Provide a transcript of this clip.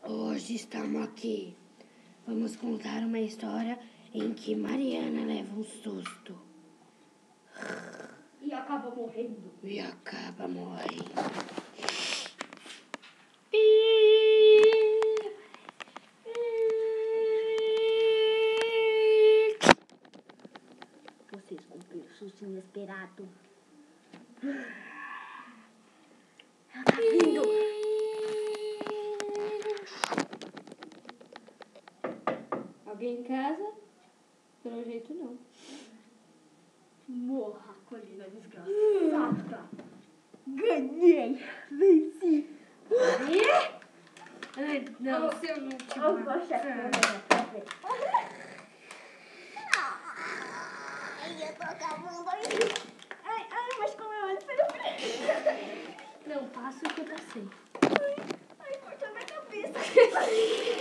Hoje estamos aqui. Vamos contar uma história em que Mariana leva um susto. E acaba morrendo. Vocês cumpriram o susto inesperado. Ela tá vindo. Alguém em casa? Pelo jeito não. Morra, colina desgraçada. Ganhei. Venci. Ai, não, se eu não te Eu vou achar que Ai, eu tô acabando aí. Ai, mas como eu olho, Não, passa o que eu passei. Ai, cortou minha cabeça.